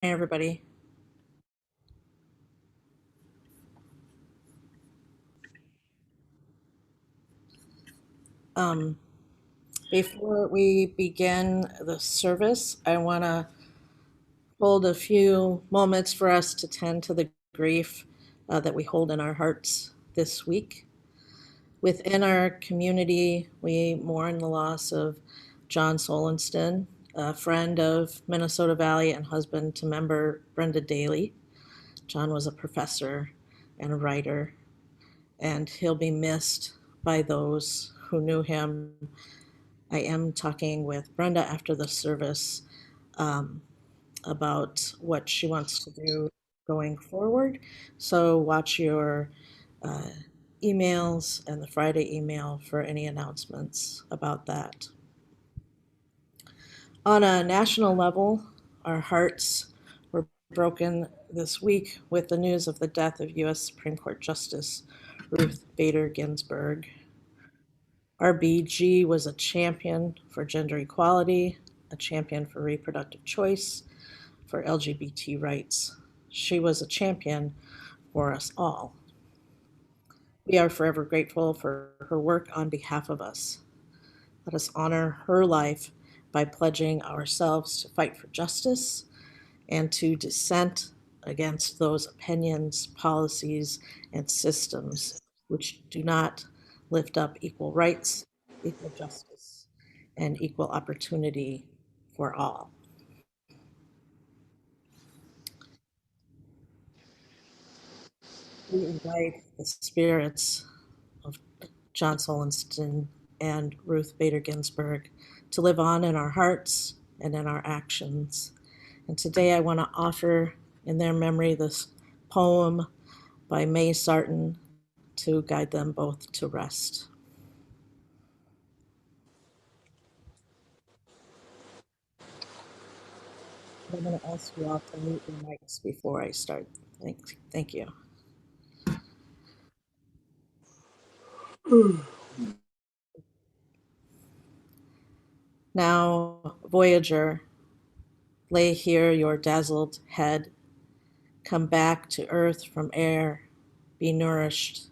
Everybody. Um, Before we begin the service, I want to hold a few moments for us to tend to the grief that we hold in our hearts this week. Within our community, we mourn the loss of John Solonston, a friend of Minnesota Valley and husband to member Brenda Daly. John was a professor and a writer, and he'll be missed by those who knew him. I am talking with Brenda after the service um, about what she wants to do going forward. So watch your uh, emails and the Friday email for any announcements about that. On a national level, our hearts were broken this week with the news of the death of U.S. Supreme Court Justice Ruth Bader Ginsburg. RBG was a champion for gender equality, a champion for reproductive choice, for LGBT rights. She was a champion for us all. We are forever grateful for her work on behalf of us. Let us honor her life by pledging ourselves to fight for justice and to dissent against those opinions, policies, and systems which do not lift up equal rights, equal justice, and equal opportunity for all. We invite the spirits of John Solonston and Ruth Bader Ginsburg to live on in our hearts and in our actions. And today I want to offer in their memory this poem by May Sarton to guide them both to rest. I'm going to ask you all to mute your mics before I start. Thank you. Now, Voyager, lay here your dazzled head. Come back to earth from air. Be nourished,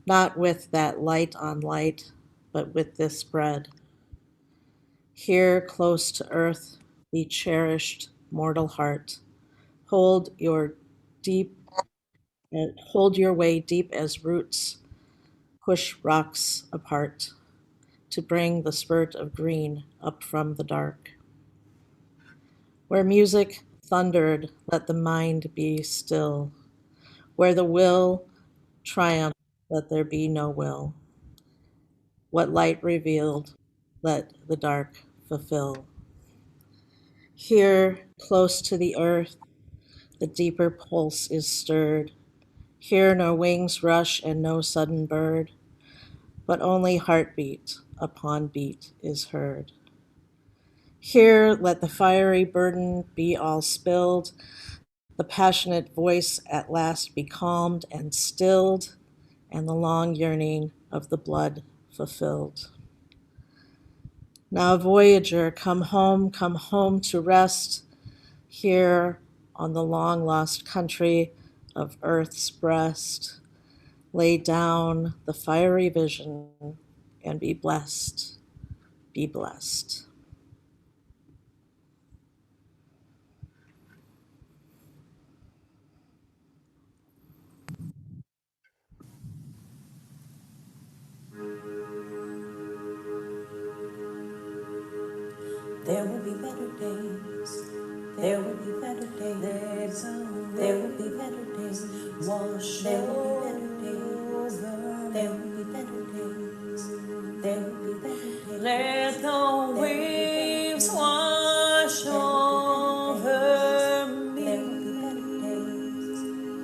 not with that light on light, but with this bread. Here, close to earth, be cherished, mortal heart. Hold your deep, hold your way deep as roots. Push rocks apart to bring the spurt of green up from the dark. Where music thundered, let the mind be still. Where the will triumphed, let there be no will. What light revealed, let the dark fulfill. Here, close to the earth, the deeper pulse is stirred. Here no wings rush and no sudden bird, but only heartbeat upon beat is heard. Here let the fiery burden be all spilled, the passionate voice at last be calmed and stilled, and the long yearning of the blood fulfilled. Now, Voyager, come home to rest here on the long lost country of Earth's breast. Lay down the fiery vision and be blessed. Be blessed. There will be better days. There will be better days. There will be better days. Wash. There will be better days. There will be better days. There will be better days. Let the waves wash over me. There will be better days.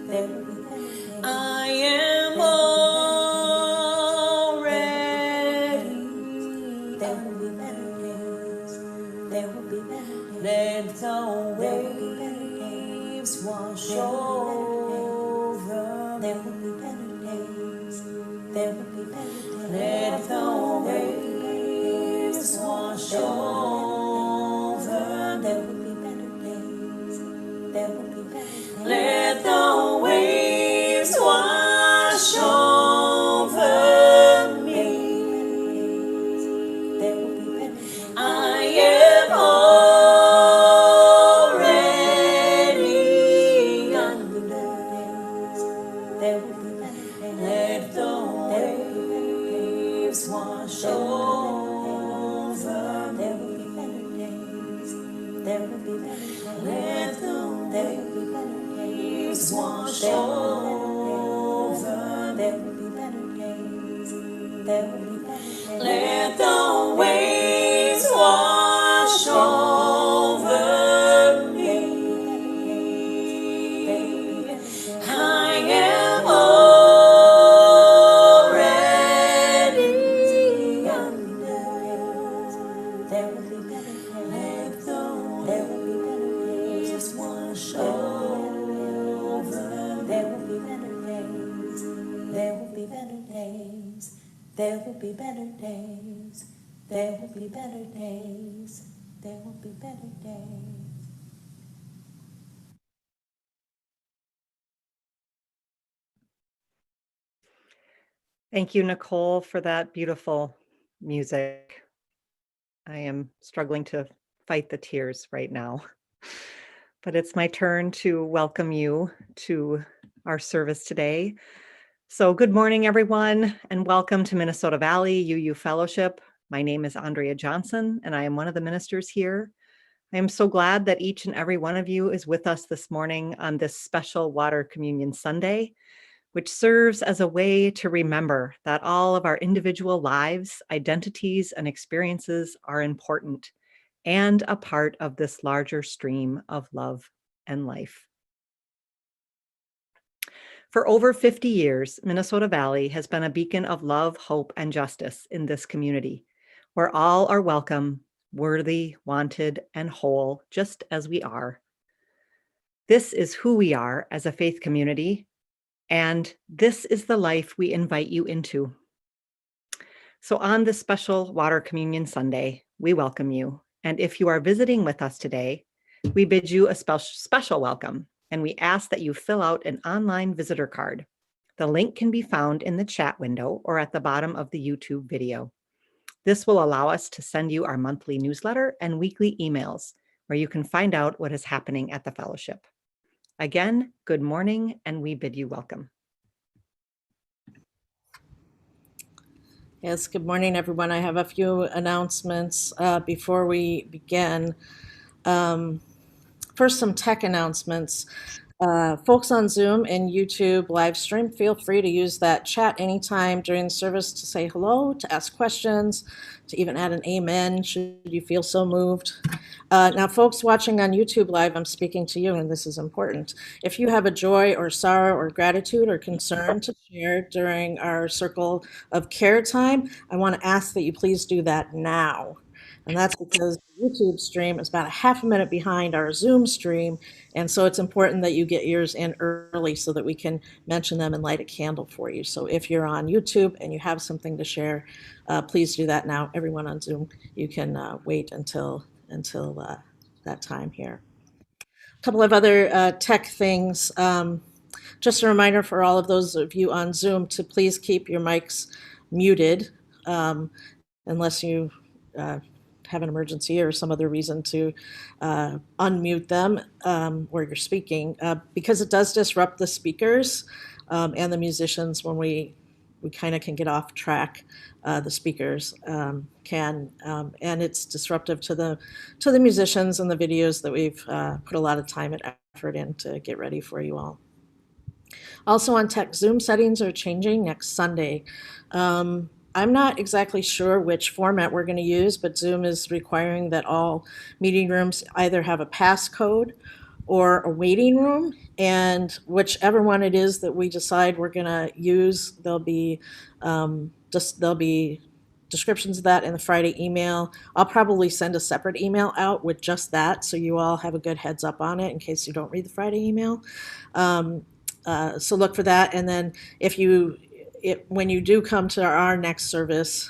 There will be better days. I am already. There will be better days. There will be better days. Let the waves wash over. There will be better days. There will be better days. Let the waves wash over. There will be better days. There will be better days. Let the waves wash over me. There will be better days. I am already under. There will be better days. Let the waves wash over. There will be better days. There will be better days. Let the waves wash over. There will be better days. There will be better days. Let the waves wash over me. I am already under. There will be better days. Let the waves wash over. There will be better days. There will be better days. There will be better days. There will be better days. There will be better days. Thank you, Nicole, for that beautiful music. I am struggling to fight the tears right now. But it's my turn to welcome you to our service today. So good morning, everyone, and welcome to Minnesota Valley UU Fellowship. My name is Andrea Johnson, and I am one of the ministers here. I am so glad that each and every one of you is with us this morning on this special Water Communion Sunday, which serves as a way to remember that all of our individual lives, identities, and experiences are important and a part of this larger stream of love and life. For over 50 years, Minnesota Valley has been a beacon of love, hope, and justice in this community, where all are welcome, worthy, wanted, and whole, just as we are. This is who we are as a faith community, and this is the life we invite you into. So on this special Water Communion Sunday, we welcome you. And if you are visiting with us today, we bid you a special welcome, and we ask that you fill out an online visitor card. The link can be found in the chat window or at the bottom of the YouTube video. This will allow us to send you our monthly newsletter and weekly emails, where you can find out what is happening at the fellowship. Again, good morning, and we bid you welcome. Yes, good morning, everyone. I have a few announcements before we begin. First, some tech announcements. Folks on Zoom and YouTube live stream, feel free to use that chat anytime during the service to say hello, to ask questions, to even add an amen should you feel so moved. Now, folks watching on YouTube Live, I'm speaking to you, and this is important. If you have a joy or sorrow or gratitude or concern to share during our Circle of Care time, I want to ask that you please do that now. And that's because the YouTube stream is about a half a minute behind our Zoom stream, and so it's important that you get yours in early so that we can mention them and light a candle for you. So if you're on YouTube and you have something to share, please do that now. Everyone on Zoom, you can wait until that time here. A couple of other tech things. Just a reminder for all of those of you on Zoom to please keep your mics muted unless you have an emergency or some other reason to unmute them where you're speaking, because it does disrupt the speakers and the musicians when we kind of can get off track. The speakers can, and it's disruptive to the musicians and the videos that we've put a lot of time and effort in to get ready for you all. Also on tech, Zoom settings are changing next Sunday. I'm not exactly sure which format we're going to use, but Zoom is requiring that all meeting rooms either have a passcode or a waiting room, and whichever one it is that we decide we're going to use, there'll be descriptions of that in the Friday email. I'll probably send a separate email out with just that, so you all have a good heads up on it in case you don't read the Friday email. So look for that, and then when you do come to our next service,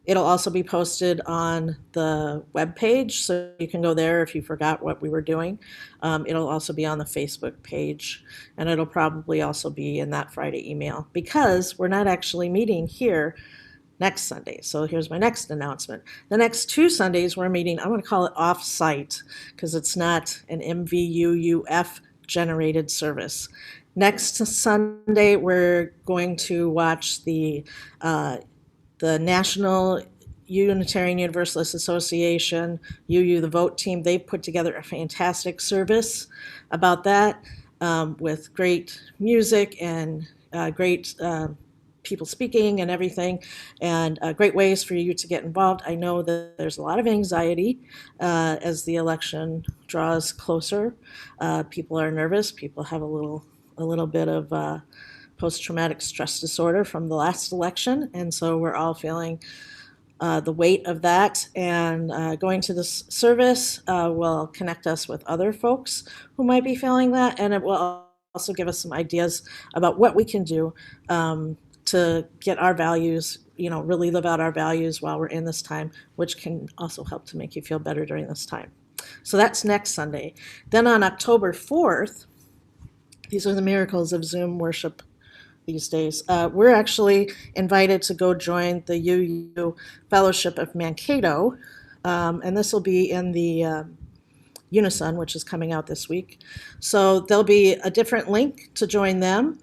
It'll also be posted on the webpage, so you can go there if you forgot what we were doing. It'll also be on the Facebook page, and it'll probably also be in that Friday email because we're not actually meeting here next Sunday. So here's my next announcement. The next 2 Sundays we're meeting, I'm going to call it off-site because it's not an MVUUF generated service. Next Sunday we're going to watch the National Unitarian Universalist Association, UU, the vote team. They've put together a fantastic service about that, with great music and great people speaking and everything, and great ways for you to get involved. I know that there's a lot of anxiety as the election draws closer. People are nervous. People have a little bit of post-traumatic stress disorder from the last election, and so we're all feeling the weight of that. And going to this service will connect us with other folks who might be feeling that, and it will also give us some ideas about what we can do to get our values, really live out our values while we're in this time, which can also help to make you feel better during this time. So that's next Sunday. Then on October 4th, these are the miracles of Zoom worship these days. We're actually invited to go join the UU Fellowship of Mankato, and this will be in the Unison, which is coming out this week. So there'll be a different link to join them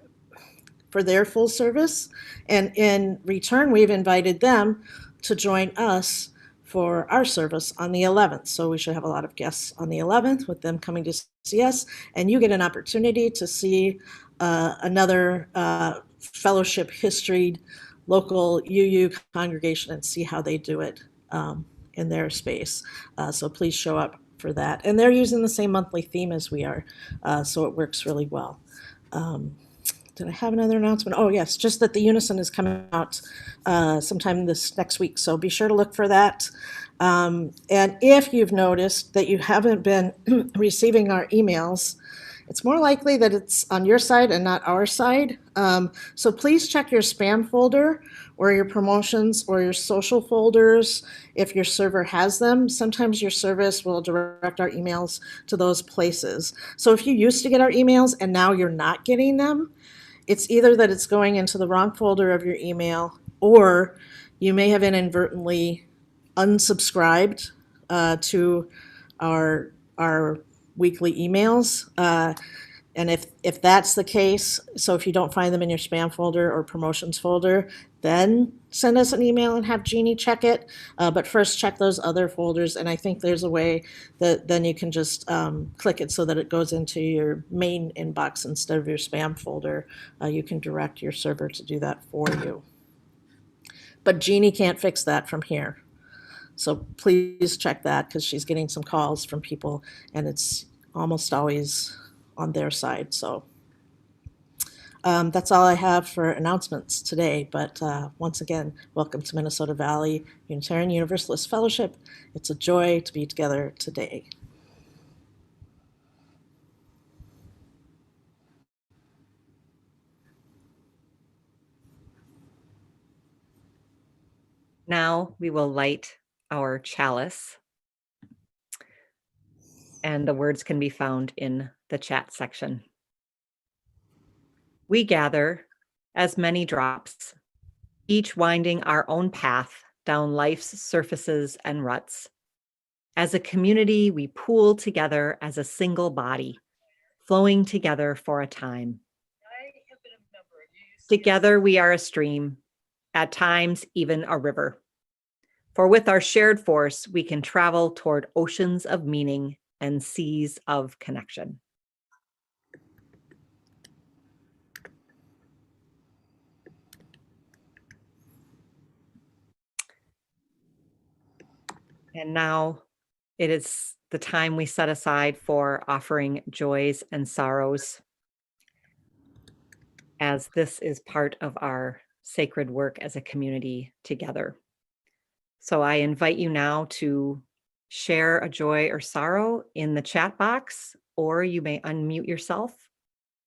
for their full service, and in return, we've invited them to join us for our service on the 11th. So we should have a lot of guests on the 11th with them coming to see us, and you get an opportunity to see another fellowship historied local UU congregation and see how they do it in their space. So please show up for that. And they're using the same monthly theme as we are, so it works really well. Did I have another announcement? Oh, yes, just that the Unison is coming out sometime this next week, so be sure to look for that. And if you've noticed that you haven't been receiving our emails, it's more likely that it's on your side and not our side. So please check your spam folder or your promotions or your social folders if your server has them. Sometimes your service will direct our emails to those places. So if you used to get our emails and now you're not getting them, it's either that it's going into the wrong folder of your email, or you may have inadvertently unsubscribed to our weekly emails. And if that's the case, so if you don't find them in your spam folder or promotions folder, then send us an email and have Jeannie check it. But first check those other folders, and I think there's a way that then you can just click it so that it goes into your main inbox instead of your spam folder. You can direct your server to do that for you. But Jeannie can't fix that from here. So please check that because she's getting some calls from people, and it's almost always on their side. So that's all I have for announcements today. But once again, welcome to Minnesota Valley Unitarian Universalist Fellowship. It's a joy to be together today. Now we will light our chalice, and the words can be found in the chat section. We gather as many drops, each winding our own path down life's surfaces and ruts. As a community, we pool together as a single body, flowing together for a time. Together we are a stream, at times even a river. For with our shared force, we can travel toward oceans of meaning and seas of connection. And now it is the time we set aside for offering joys and sorrows, as this is part of our sacred work as a community together. So I invite you now to share a joy or sorrow in the chat box, or you may unmute yourself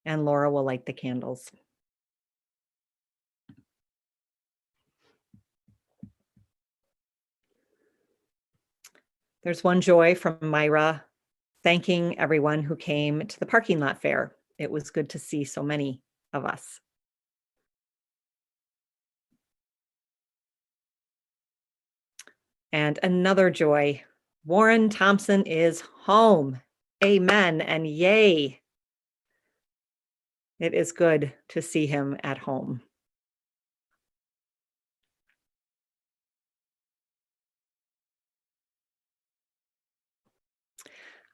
and Laura will light the candles. There's one joy from Myra, thanking everyone who came to the parking lot fair. It was good to see so many of us. And another joy, Warren Thompson is home. Amen and yay. It is good to see him at home.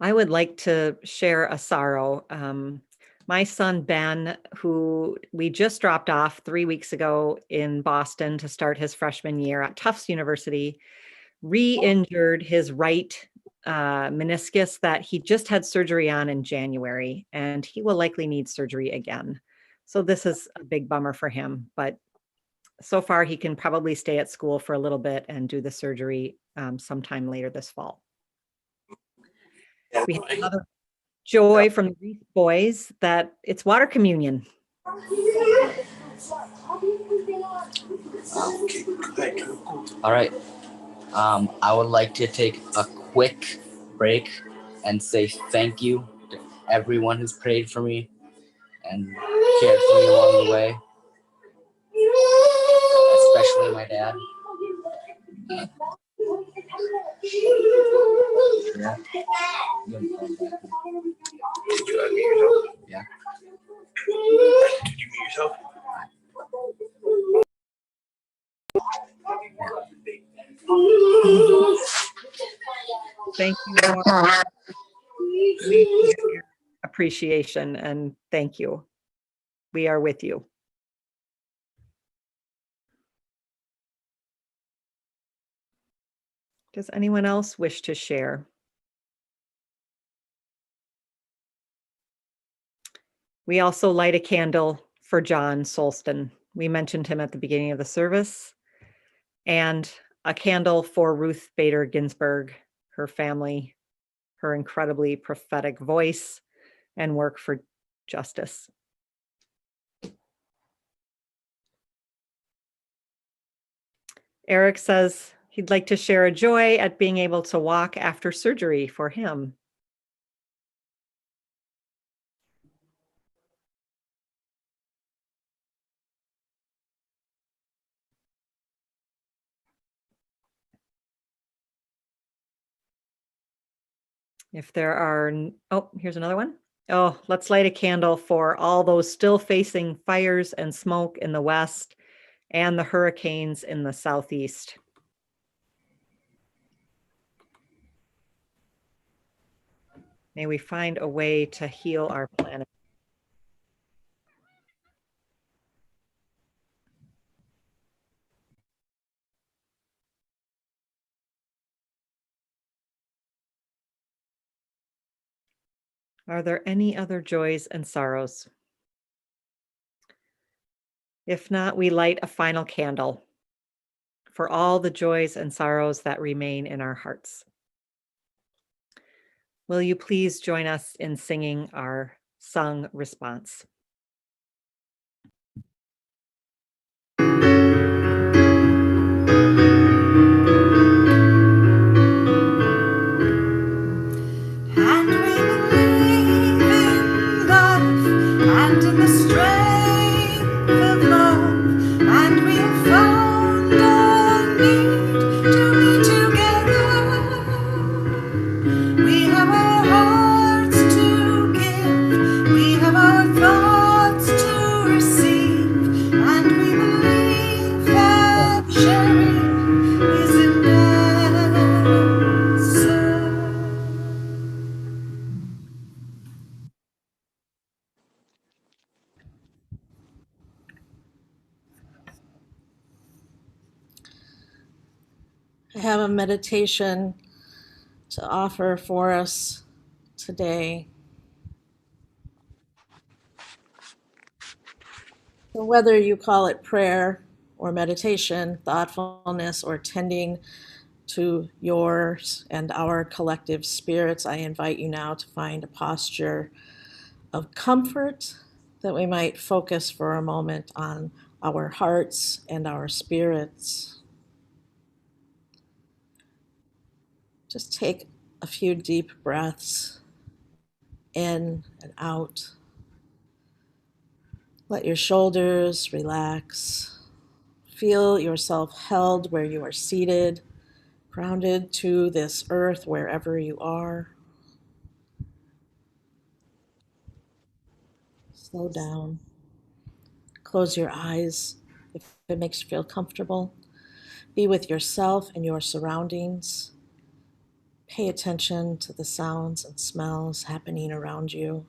I would like to share a sorrow. My son, Ben, who we just dropped off 3 weeks ago in Boston to start his freshman year at Tufts University, re-injured his right meniscus that he just had surgery on in January, and he will likely need surgery again. So this is a big bummer for him, but so far he can probably stay at school for a little bit and do the surgery sometime later this fall. We have another joy from the Reese boys that it's water communion. All right. I would like to take a quick break and say thank you to everyone who's prayed for me and cared for me along the way, especially my dad. Yeah. Did you unmute yourself? Yeah. Did you mute yourself? Thank you, Warren. We appreciate your appreciation and thank you. We are with you. Does anyone else wish to share? We also light a candle for John Solston. We mentioned him at the beginning of the service. And a candle for Ruth Bader Ginsburg, her family, her incredibly prophetic voice, and work for justice. Eric says he'd like to share a joy at being able to walk after surgery for him. If there are, oh, here's another one. Oh, let's light a candle for all those still facing fires and smoke in the west and the hurricanes in the southeast. May we find a way to heal our planet. Are there any other joys and sorrows? If not, we light a final candle for all the joys and sorrows that remain in our hearts. Will you please join us in singing our sung response? And we believe in life and in the strength of love, and we have found a need to be together. We have our hearts to give, we have our thoughts to receive, and we believe that sharing is an answer. I have a meditation to offer for us today. So whether you call it prayer or meditation, thoughtfulness, or tending to yours and our collective spirits, I invite you now to find a posture of comfort that we might focus for a moment on our hearts and our spirits. Just take a few deep breaths in and out. Let your shoulders relax. Feel yourself held where you are seated, grounded to this earth wherever you are. Slow down. Close your eyes if it makes you feel comfortable. Be with yourself and your surroundings. Pay attention to the sounds and smells happening around you.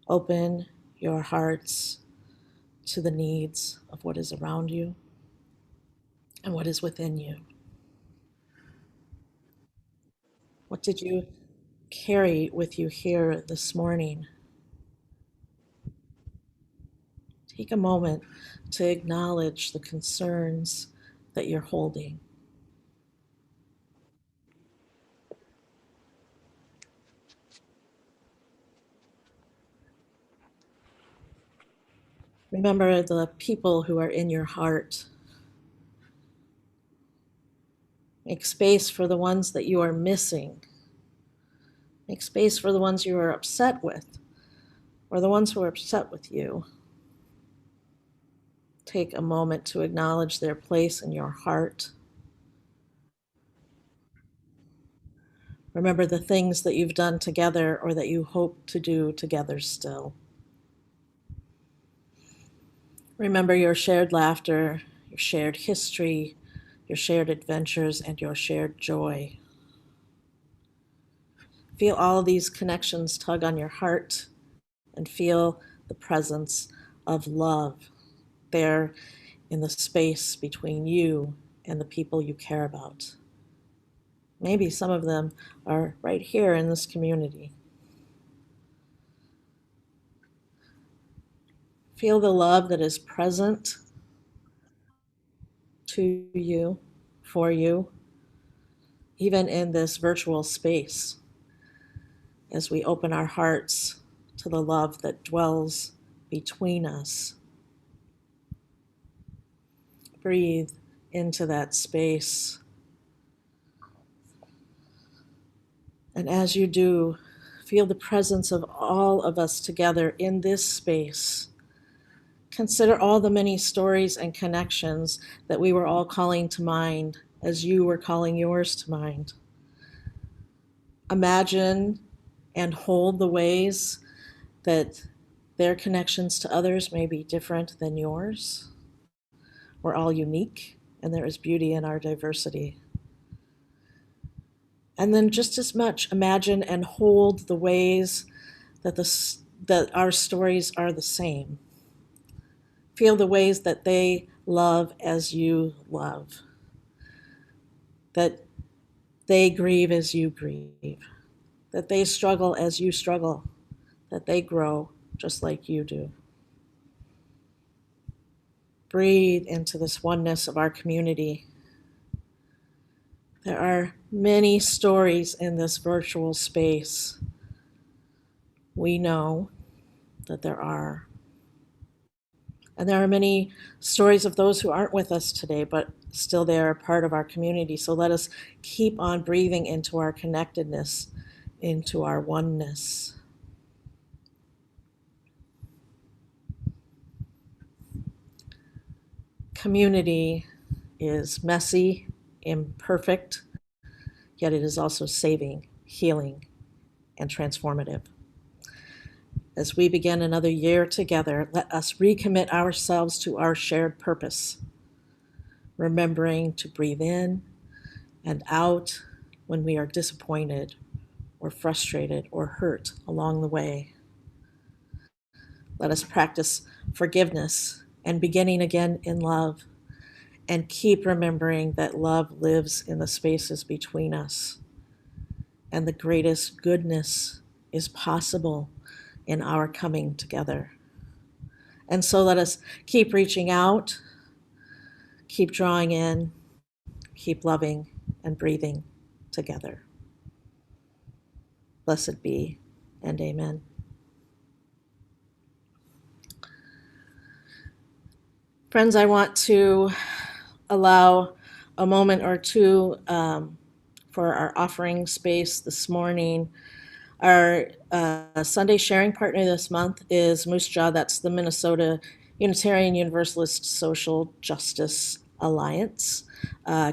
Open your hearts to the needs of what is around you and what is within you. What did you carry with you here this morning? Take a moment to acknowledge the concerns that you're holding. Remember the people who are in your heart. Make space for the ones that you are missing. Make space for the ones you are upset with, or the ones who are upset with you. Take a moment to acknowledge their place in your heart. Remember the things that you've done together or that you hope to do together still. Remember your shared laughter, your shared history, your shared adventures, and your shared joy. Feel all of these connections tug on your heart and feel the presence of love there in the space between you and the people you care about. Maybe some of them are right here in this community. Feel the love that is present to you, for you, even in this virtual space, as we open our hearts to the love that dwells between us. Breathe into that space. And as you do, feel the presence of all of us together in this space. Consider all the many stories and connections that we were all calling to mind as you were calling yours to mind. Imagine and hold the ways that their connections to others may be different than yours. We're all unique, and there is beauty in our diversity. And then just as much, imagine and hold the ways that that our stories are the same. Feel the ways that they love as you love, that they grieve as you grieve, that they struggle as you struggle, that they grow just like you do. Breathe into this oneness of our community. There are many stories in this virtual space. We know that there are. And there are many stories of those who aren't with us today, but still they are a part of our community. So let us keep on breathing into our connectedness, into our oneness. Community is messy, imperfect, yet it is also saving, healing, and transformative. As we begin another year together, let us recommit ourselves to our shared purpose, remembering to breathe in and out when we are disappointed or frustrated or hurt along the way. Let us practice forgiveness and beginning again in love, and keep remembering that love lives in the spaces between us, and the greatest goodness is possible in our coming together. And so let us keep reaching out, keep drawing in, keep loving and breathing together. Blessed be, and amen. Friends, I want to allow a moment or two for our offering space this morning. Our Sunday sharing partner this month is Moose Jaw. That's the Minnesota Unitarian Universalist Social Justice Alliance.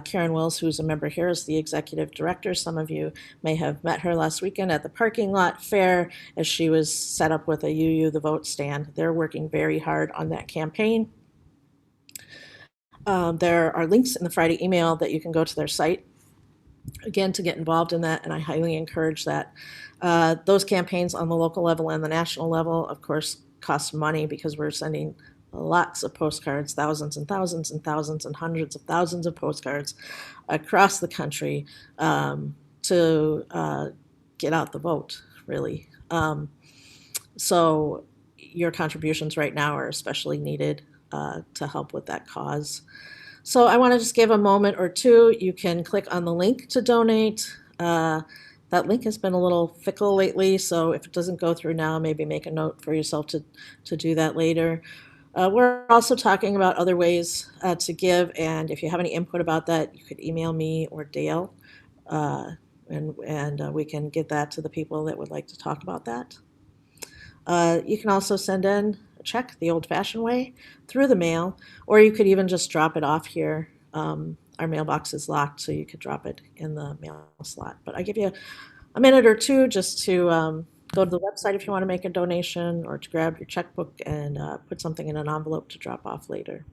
Karen Wills, who's a member here, is the executive director. Some of you may have met her last weekend at the parking lot fair as she was set up with a UU the Vote stand. They're working very hard on that campaign. There are links in the Friday email that you can go to their site, again, to get involved in that, and I highly encourage that. Those campaigns on the local level and the national level, of course, cost money because we're sending lots of postcards, thousands and thousands and thousands and hundreds of thousands of postcards across the country to get out the vote, really. So your contributions right now are especially needed to help with that cause. So I want to just give a moment or two. You can click on the link to donate. That link has been a little fickle lately, so if it doesn't go through now, maybe make a note for yourself to do that later. We're also talking about other ways to give, and if you have any input about that, you could email me or Dale, and we can get that to the people that would like to talk about that. You can also send in a check the old-fashioned way through the mail, or you could even just drop it off here. Our mailbox is locked, so you could drop it in the mail slot. But I give you a minute or two just to go to the website if you want to make a donation, or to grab your checkbook and put something in an envelope to drop off later.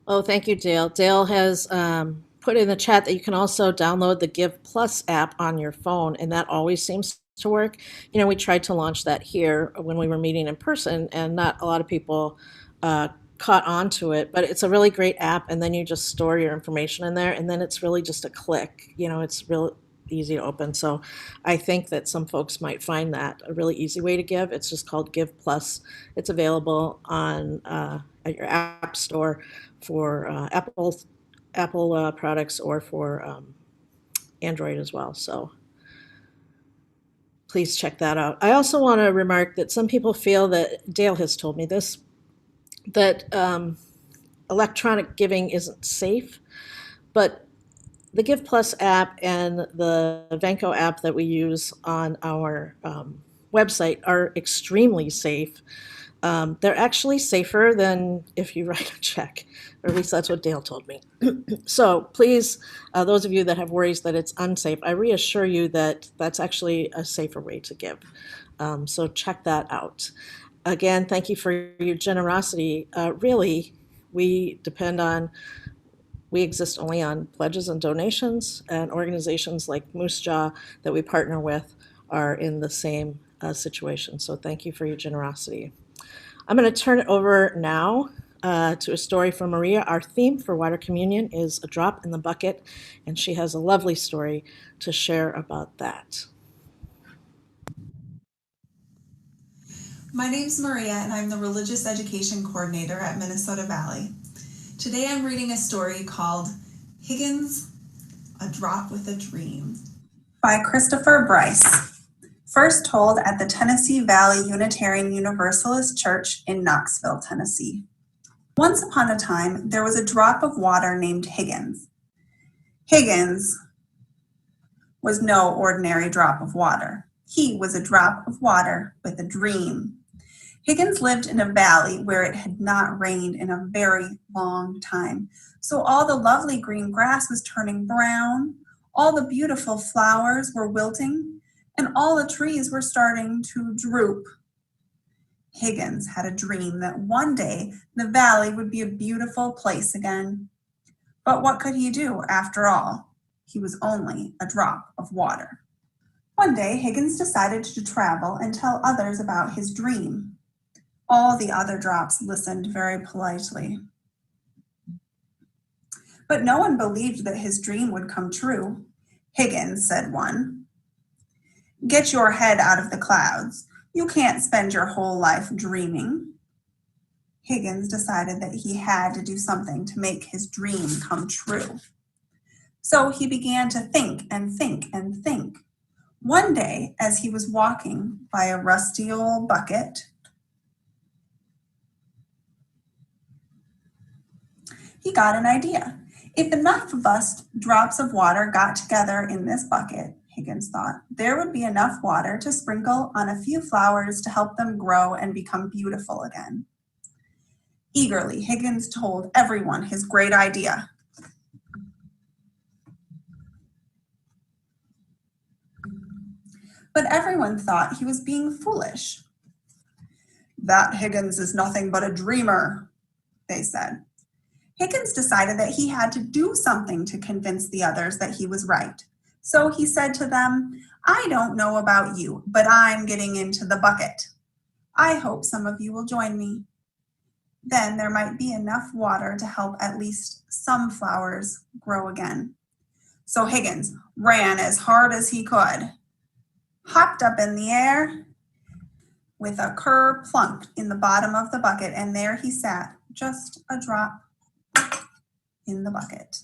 Oh, thank you, Dale. Dale has put in the chat that you can also download the Give Plus app on your phone, and that always seems to work. You know, we tried to launch that here when we were meeting in person, and not a lot of people caught on to it, but it's a really great app, and then you just store your information in there, and then it's really just a click. You know, it's real easy to open. So I think that some folks might find that a really easy way to give. It's just called Give Plus. It's available on at your app store for Apple products, or for Android as well. So please check that out. I also want to remark that some people feel that, Dale has told me this, that electronic giving isn't safe, but the Give Plus app and the Venko app that we use on our website are extremely safe. They're actually safer than if you write a check, or at least that's what Dale told me. So please, those of you that have worries that it's unsafe, I reassure you that that's actually a safer way to give. So check that out. Again, thank you for your generosity. Really, we exist only on pledges and donations, and organizations like Moose Jaw that we partner with are in the same situation. So thank you for your generosity. I'm going to turn it over now to a story from Maria. Our theme for Water Communion is a drop in the bucket, and she has a lovely story to share about that. My name's Maria, and I'm the Religious Education Coordinator at Minnesota Valley. Today I'm reading a story called Higgins, A Drop with a Dream by Christopher Bryce, first told at the Tennessee Valley Unitarian Universalist Church in Knoxville, Tennessee. Once upon a time, there was a drop of water named Higgins. Higgins was no ordinary drop of water. He was a drop of water with a dream. Higgins lived in a valley where it had not rained in a very long time. So all the lovely green grass was turning brown, all the beautiful flowers were wilting, and all the trees were starting to droop. Higgins had a dream that one day the valley would be a beautiful place again. But what could he do after all? He was only a drop of water. One day, Higgins decided to travel and tell others about his dream. All the other drops listened very politely. But no one believed that his dream would come true. Higgins, said one, "Get your head out of the clouds. You can't spend your whole life dreaming." Higgins decided that he had to do something to make his dream come true. So he began to think and think and think. One day, as he was walking by a rusty old bucket, he got an idea. If enough of us drops of water got together in this bucket, Higgins thought, there would be enough water to sprinkle on a few flowers to help them grow and become beautiful again. Eagerly, Higgins told everyone his great idea. But everyone thought he was being foolish. "That Higgins is nothing but a dreamer," they said. Higgins decided that he had to do something to convince the others that he was right. So he said to them, "I don't know about you, but I'm getting into the bucket. I hope some of you will join me. Then there might be enough water to help at least some flowers grow again." So Higgins ran as hard as he could, hopped up in the air with a cur plunk in the bottom of the bucket, and there he sat, just a drop in the bucket.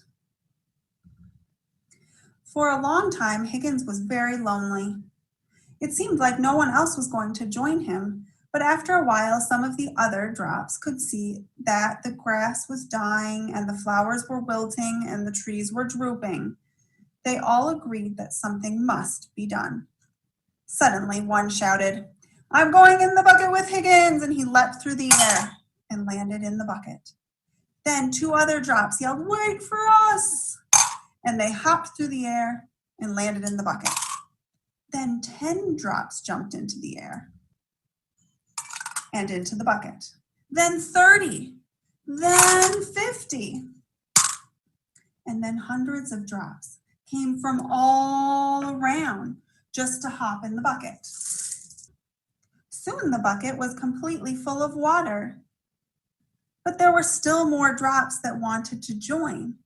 For a long time, Higgins was very lonely. It seemed like no one else was going to join him, but after a while, some of the other drops could see that the grass was dying and the flowers were wilting and the trees were drooping. They all agreed that something must be done. Suddenly, one shouted, "I'm going in the bucket with Higgins," and he leapt through the air and landed in the bucket. Then two other drops yelled, "Wait for us!" and they hopped through the air and landed in the bucket. Then 10 drops jumped into the air and into the bucket. Then 30, then 50, and then hundreds of drops came from all around just to hop in the bucket. Soon the bucket was completely full of water, but there were still more drops that wanted to join.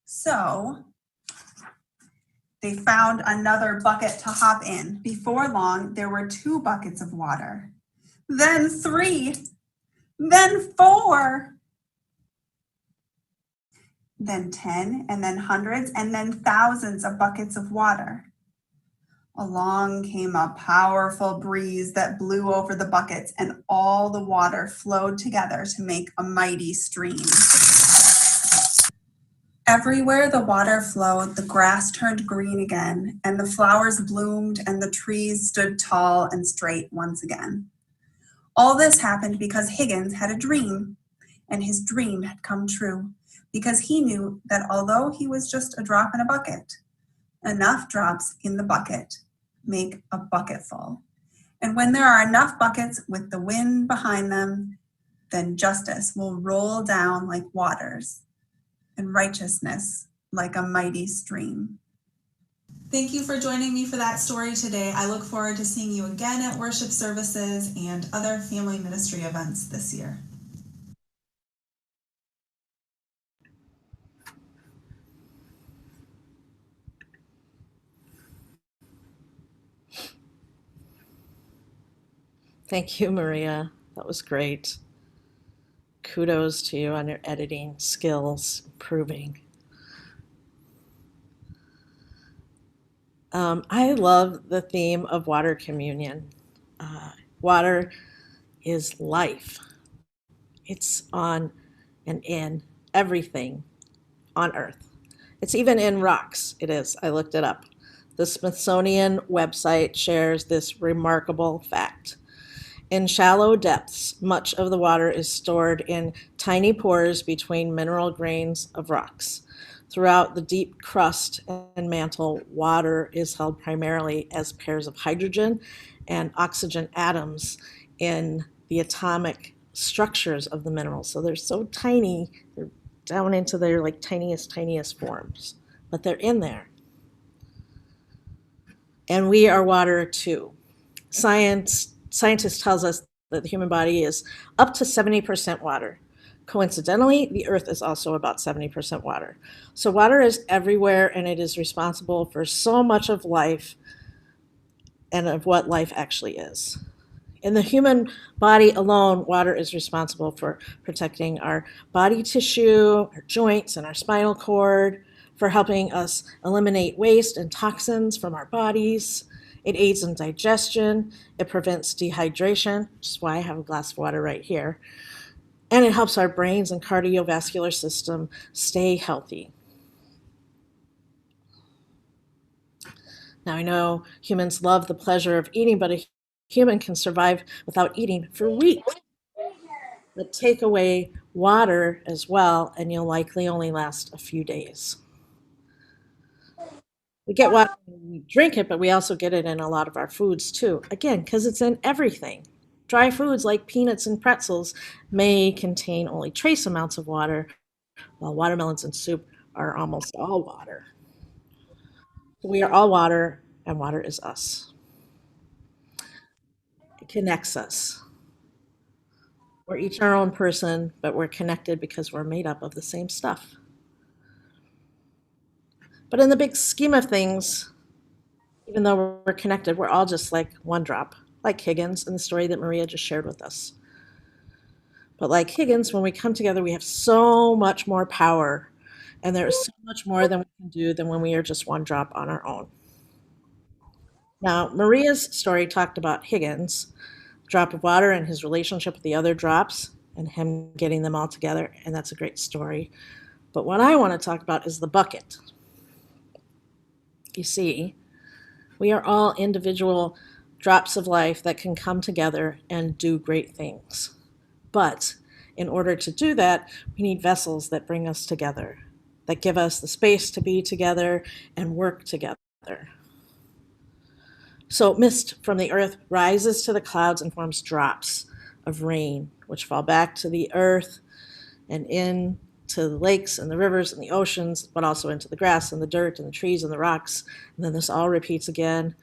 So they found another bucket to hop in. Before long, there were 2 buckets of water, then 3, then 4, then 10, and then hundreds, and then thousands of buckets of water. Along came a powerful breeze that blew over the buckets, and all the water flowed together to make a mighty stream. Everywhere the water flowed, the grass turned green again, and the flowers bloomed, and the trees stood tall and straight once again. All this happened because Higgins had a dream, and his dream had come true, because he knew that although he was just a drop in a bucket, enough drops in the bucket make a bucket full. And when there are enough buckets with the wind behind them, then justice will roll down like waters, and righteousness like a mighty stream. Thank you for joining me for that story today. I look forward to seeing you again at worship services and other family ministry events this year. Thank you, Maria. That was great. Kudos to you on your editing skills improving. I love the theme of water communion. Water is life. It's on and in everything on Earth. It's even in rocks. It is. I looked it up. The Smithsonian website shares this remarkable fact. In shallow depths, much of the water is stored in tiny pores between mineral grains of rocks. Throughout the deep crust and mantle, water is held primarily as pairs of hydrogen and oxygen atoms in the atomic structures of the minerals. So they're so tiny, they're down into their like tiniest forms, but they're in there. And we are water too. Scientists tells us that the human body is up to 70% water. Coincidentally, the earth is also about 70% water. So water is everywhere, and it is responsible for so much of life and of what life actually is. In the human body alone, water is responsible for protecting our body tissue, our joints, and our spinal cord, for helping us eliminate waste and toxins from our bodies. It aids in digestion. It prevents dehydration, which is why I have a glass of water right here. And it helps our brains and cardiovascular system stay healthy. Now, I know humans love the pleasure of eating, but a human can survive without eating for weeks. But take away water as well, and you'll likely only last a few days. We get water when we drink it, but we also get it in a lot of our foods too. Again, because it's in everything. Dry foods like peanuts and pretzels may contain only trace amounts of water, while watermelons and soup are almost all water. We are all water, and water is us. It connects us. We're each our own person, but we're connected because we're made up of the same stuff. But in the big scheme of things, even though we're connected, we're all just like one drop, like Higgins in the story that Maria just shared with us. But like Higgins, when we come together, we have so much more power, and there is so much more than we can do than when we are just one drop on our own. Now, Maria's story talked about Higgins, drop of water, and his relationship with the other drops, and him getting them all together, and that's a great story. But what I want to talk about is the bucket. You see, we are all individual drops of life that can come together and do great things. But in order to do that, we need vessels that bring us together, that give us the space to be together and work together. So mist from the earth rises to the clouds and forms drops of rain, which fall back to the earth and into the lakes and the rivers and the oceans, but also into the grass and the dirt and the trees and the rocks. And then this all repeats again.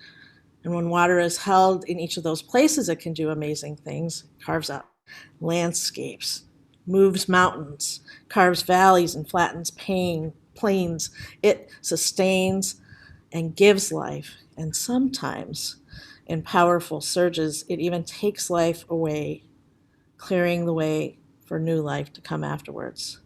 And when water is held in each of those places, it can do amazing things. It carves out landscapes, moves mountains, carves valleys and flattens plains. It sustains and gives life. And sometimes, in powerful surges, it even takes life away, clearing the way for new life to come afterwards.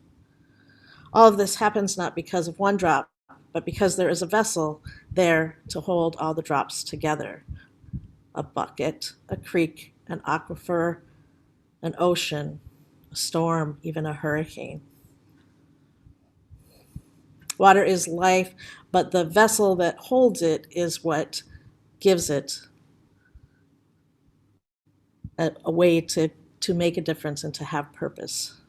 All of this happens not because of one drop, but because there is a vessel there to hold all the drops together. A bucket, a creek, an aquifer, an ocean, a storm, even a hurricane. Water is life, but the vessel that holds it is what gives it a way to make a difference and to have purpose.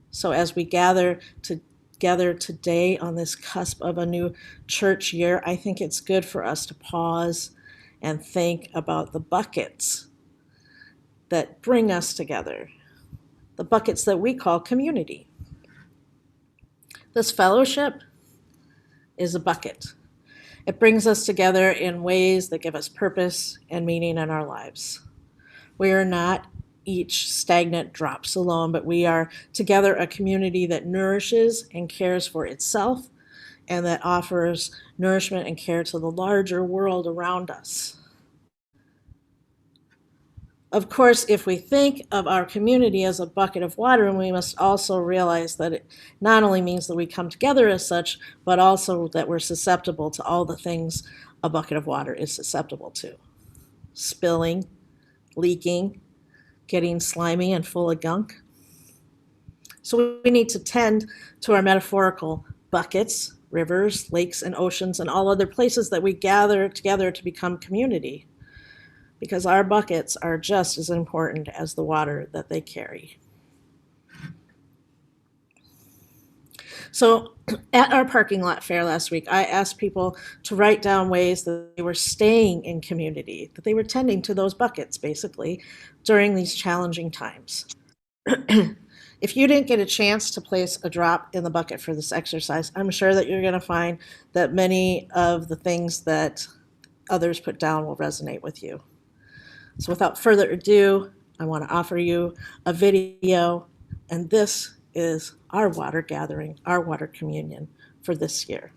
So as we gather together today on this cusp of a new church year, I think it's good for us to pause and think about the buckets that bring us together, the buckets that we call community. This fellowship is a bucket. It brings us together in ways that give us purpose and meaning in our lives. We are not each stagnant drops alone, but we are together a community that nourishes and cares for itself and that offers nourishment and care to the larger world around us. Of course, if we think of our community as a bucket of water, and we must also realize that it not only means that we come together as such, but also that we're susceptible to all the things a bucket of water is susceptible to. Spilling, leaking, getting slimy and full of gunk. So we need to tend to our metaphorical buckets, rivers, lakes, and oceans, and all other places that we gather together to become community, because our buckets are just as important as the water that they carry. So at our parking lot fair last week, I asked people to write down ways that they were staying in community, that they were tending to those buckets, basically, during these challenging times. If you didn't get a chance to place a drop in the bucket for this exercise, I'm sure that you're going to find that many of the things that others put down will resonate with you. So without further ado, I want to offer you a video, and this is our water gathering, our water communion for this year.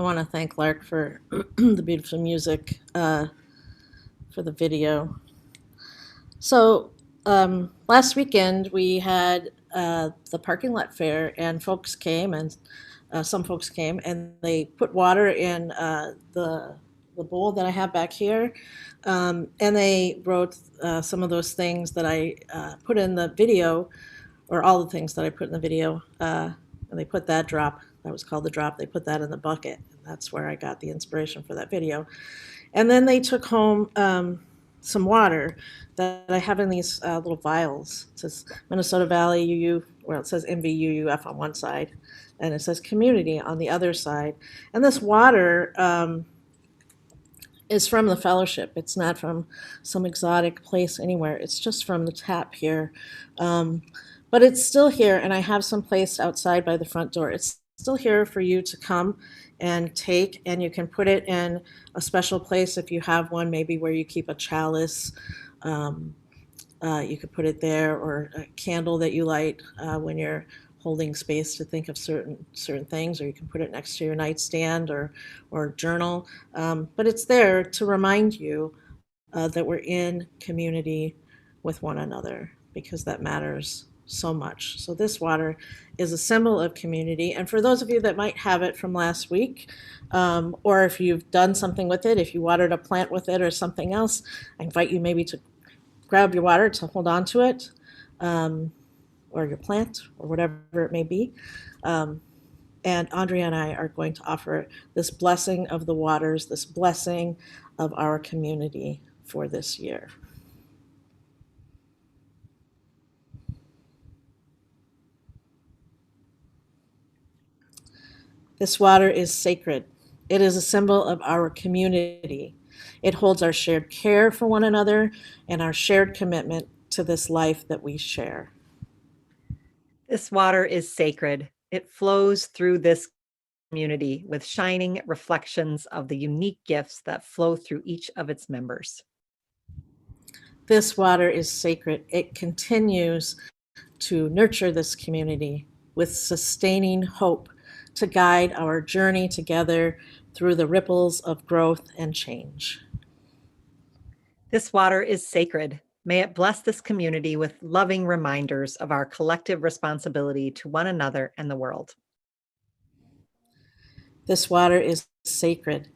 want to thank Lark for the beautiful music for the video. So last weekend we had the parking lot fair, and folks came, and some folks came, and they put water in the bowl that I have back here, and they wrote some of those things that I put in the video, or all the things that I put in the video, and they put that drop. That was called the drop. They put that in the bucket, and that's where I got the inspiration for that video. And then they took home some water that I have in these little vials. It says Minnesota Valley UU, well, it says MVUUF on one side, and it says community on the other side. And this water is from the fellowship. It's not from some exotic place anywhere. It's just from the tap here. But it's still here, and I have some placed outside by the front door. It's still here for you to come and take, and you can put it in a special place if you have one, maybe where you keep a chalice. You could put it there, or a candle that you light when you're holding space to think of certain things, or you can put it next to your nightstand or journal. But it's there to remind you that we're in community with one another, because that matters so much. So this water is a symbol of community. And for those of you that might have it from last week, or if you've done something with it, if you watered a plant with it or something else, I invite you maybe to grab your water to hold on to it, or your plant, or whatever it may be. And Andrea and I are going to offer this blessing of the waters, this blessing of our community for this year. This water is sacred. It is a symbol of our community. It holds our shared care for one another and our shared commitment to this life that we share. This water is sacred. It flows through this community with shining reflections of the unique gifts that flow through each of its members. This water is sacred. It continues to nurture this community with sustaining hope to guide our journey together through the ripples of growth and change. This water is sacred. May it bless this community with loving reminders of our collective responsibility to one another and the world. This water is sacred.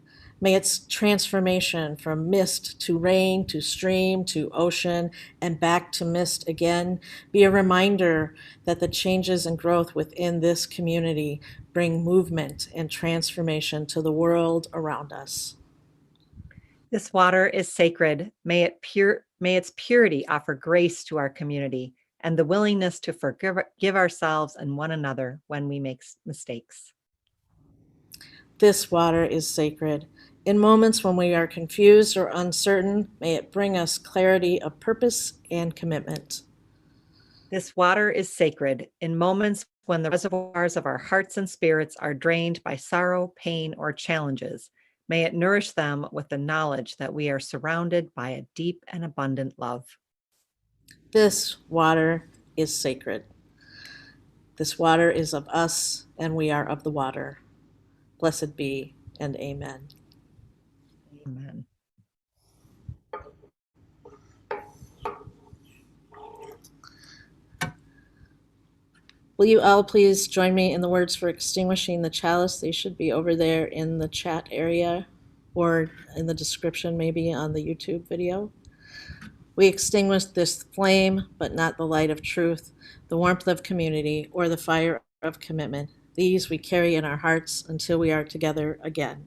May its transformation from mist to rain to stream to ocean and back to mist again be a reminder that the changes and growth within this community bring movement and transformation to the world around us. This water is sacred. May its purity offer grace to our community and the willingness to forgive ourselves and one another when we make mistakes. This water is sacred. In moments when we are confused or uncertain, may it bring us clarity of purpose and commitment. This water is sacred. In moments when the reservoirs of our hearts and spirits are drained by sorrow, pain, or challenges, may it nourish them with the knowledge that we are surrounded by a deep and abundant love. This water is sacred. This water is of us, and we are of the water. Blessed be, and amen. Amen. Will you all please join me in the words for extinguishing the chalice? They should be over there in the chat area, or in the description maybe on the YouTube video. We extinguish this flame, but not the light of truth, the warmth of community, or the fire of commitment. These we carry in our hearts until we are together again.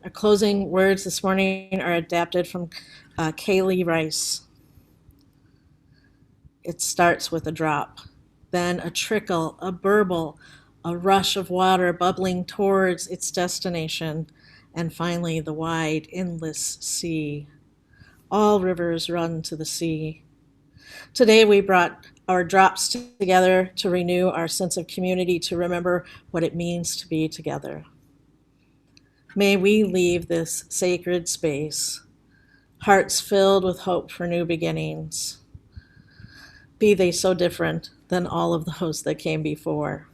Our closing words this morning are adapted from Kaylee Rice. It starts with a drop, then a trickle, a burble, a rush of water bubbling towards its destination, and finally the wide, endless sea. All rivers run to the sea. Today we brought our drops together to renew our sense of community, to remember what it means to be together. May we leave this sacred space, hearts filled with hope for new beginnings, be they so different than all of those that came before.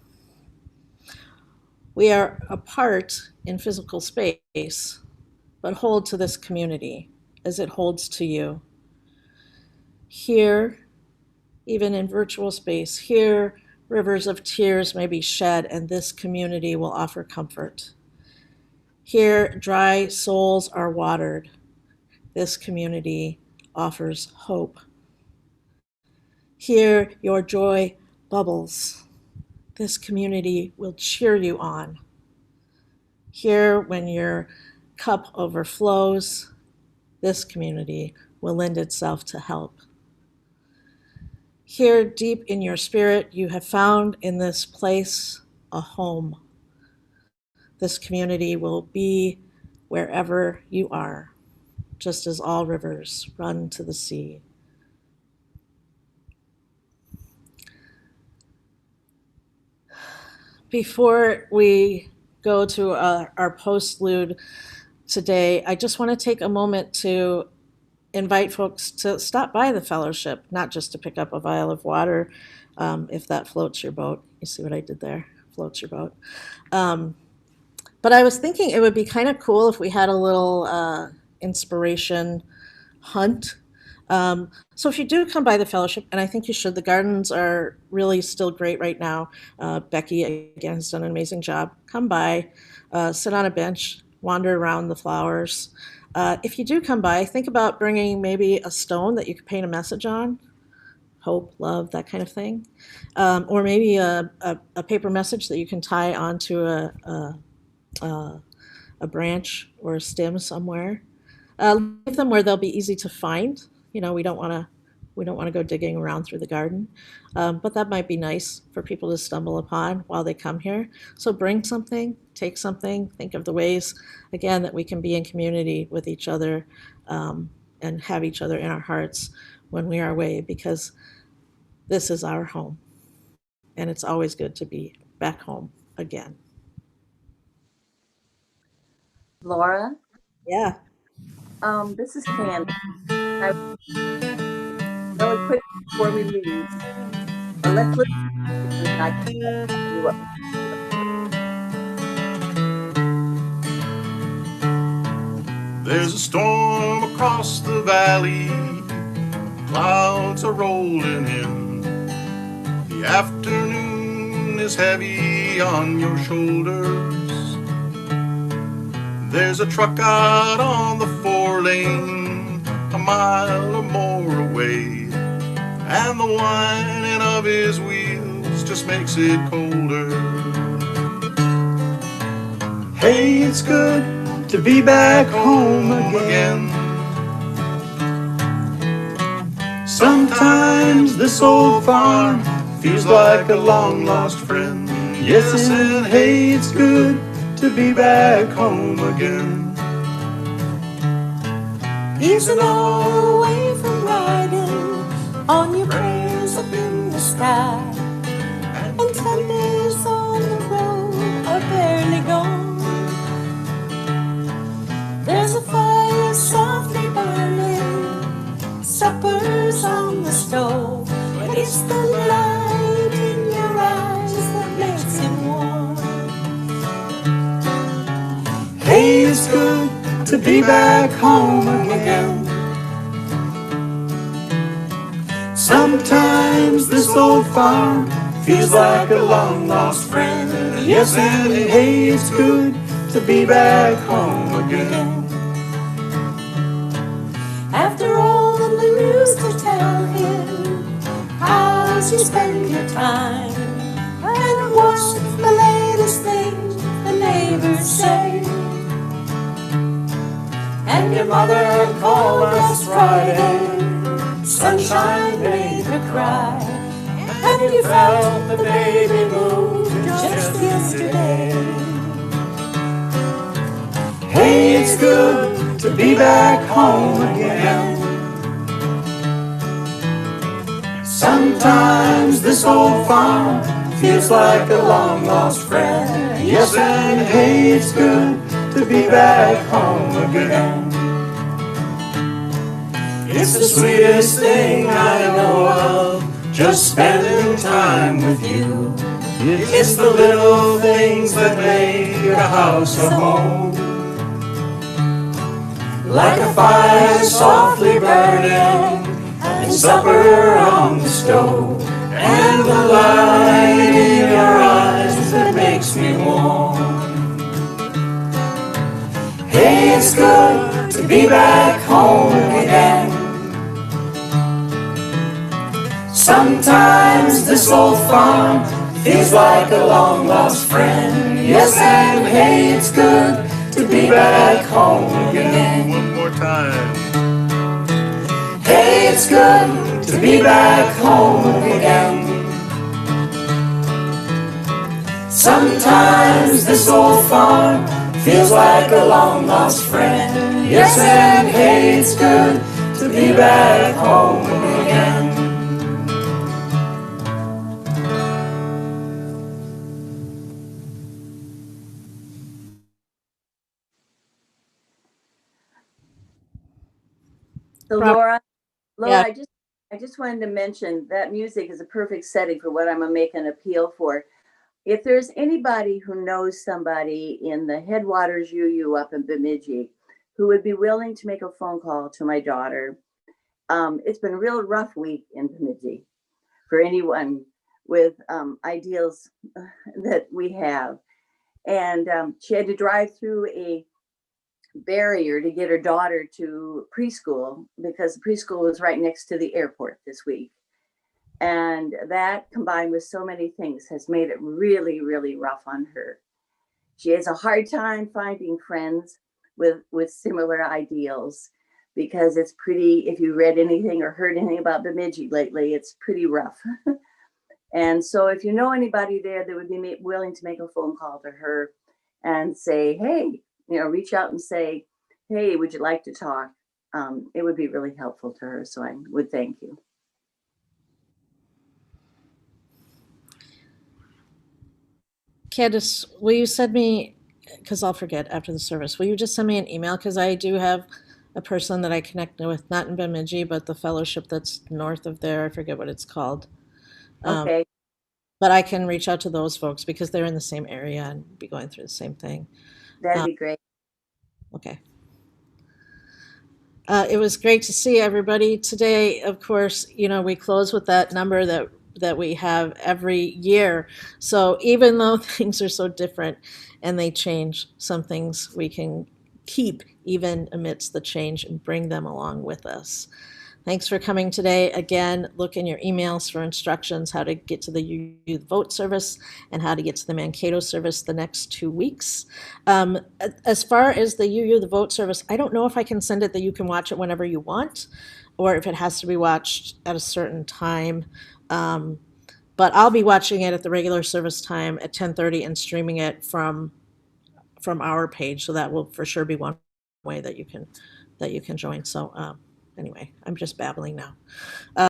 We are apart in physical space, but hold to this community as it holds to you. Here, even in virtual space, here rivers of tears may be shed, and this community will offer comfort. Here, dry souls are watered. This community offers hope. Here, your joy bubbles. This community will cheer you on. Here, when your cup overflows, this community will lend itself to help. Here, deep in your spirit, you have found in this place a home. This community will be wherever you are, just as all rivers run to the sea. Before we go to our postlude today, I just want to take a moment to invite folks to stop by the fellowship, not just to pick up a vial of water, if that floats your boat. You see what I did there? Floats your boat. But I was thinking it would be kind of cool if we had a little inspiration hunt. So if you do come by the fellowship, and I think you should, the gardens are really still great right now. Becky, again, has done an amazing job. Come by, sit on a bench, wander around the flowers. If you do come by, think about bringing maybe a stone that you could paint a message on, hope, love, that kind of thing. Or maybe a paper message that you can tie onto a branch or a stem somewhere. Leave them where they'll be easy to find. You know, we don't want to go digging around through the garden, but that might be nice for people to stumble upon while they come here. So bring something, take something, think of the ways, again, that we can be in community with each other and have each other in our hearts when we are away, because this is our home, and it's always good to be back home again. Laura, Yeah. this is Candy. I, really quick before we leave, let's listen to and I can tell you what. There's a storm across the valley, clouds are rolling in. The afternoon is heavy on your shoulders. There's a truck out on the 4-lane, a mile or more away, and the whining of his wheels just makes it colder. Hey, it's good to be back home again. Sometimes this old farm feels like a long-lost friend. Yes, and hey, it's good to be back home again. Easing all the way from riding on your prayers up in the sky, and 10 days on the road are barely gone. There's a fire softly burning, supper's on the stove, but it's the light in your eyes that makes it warm. Hey, it's good to be back home again. Sometimes this old farm feels like a long-lost friend. Yes, and hey, it's good to be back home again. After all the news to tell him, how's you spend your time, and what's the latest thing the neighbors say. And your mother called us Friday, sunshine made her cry, and you felt the baby move just yesterday. Hey, it's good to be back home again. Sometimes this old farm feels like a long-lost friend. Yes, and hey, it's good to be back home again. It's the sweetest thing I know of, just spending time with you. It's the little things that make a house a home. Like a fire softly burning, and supper on the stove, and the light in your eyes that makes me warm. Hey, it's good to be back home again. Sometimes this old farm feels like a long lost friend. Yes, and hey, it's good to be back home again. One more time. Hey, it's good to be back home again. Sometimes this old farm feels like a long lost friend. Yes, and hey, it's good to be back home again. So Robert, Laura, yeah, I just wanted to mention that music is a perfect setting for what I'm gonna make an appeal for. If there's anybody who knows somebody in the Headwaters UU up in Bemidji who would be willing to make a phone call to my daughter, it's been a real rough week in Bemidji for anyone with ideals that we have. And she had to drive through a barrier to get her daughter to preschool because the preschool was right next to the airport this week. And that combined with so many things has made it really, really rough on her. She has a hard time finding friends with similar ideals because it's pretty, if you read anything or heard anything about Bemidji lately, it's pretty rough. And so if you know anybody there that would be willing to make a phone call to her and say, hey, reach out and say, hey, would you like to talk? It would be really helpful to her. So I would thank you. Candace, will you send me, because I'll forget after the service, will you just send me an email? Because I do have a person that I connect with, not in Bemidji, but the fellowship that's north of there. I forget what it's called. Um, Okay, but I can reach out to those folks because they're in the same area and be going through the same thing. that'd Um, be great. okay. It was great to see everybody today. Of course, we close with that number that we have every year. So even though things are so different and they change, some things we can keep even amidst the change and bring them along with us. Thanks for coming today. Again, look in your emails for instructions how to get to the youth vote service and how to get to the Mankato service the next 2 weeks. As far as the the vote service, I don't know if I can send it that you can watch it whenever you want, or if it has to be watched at a certain time. Um, but I'll be watching it at the regular service time at 10:30 and streaming it from our page. So that will for sure be one way that you can join. So anyway, I'm just babbling now.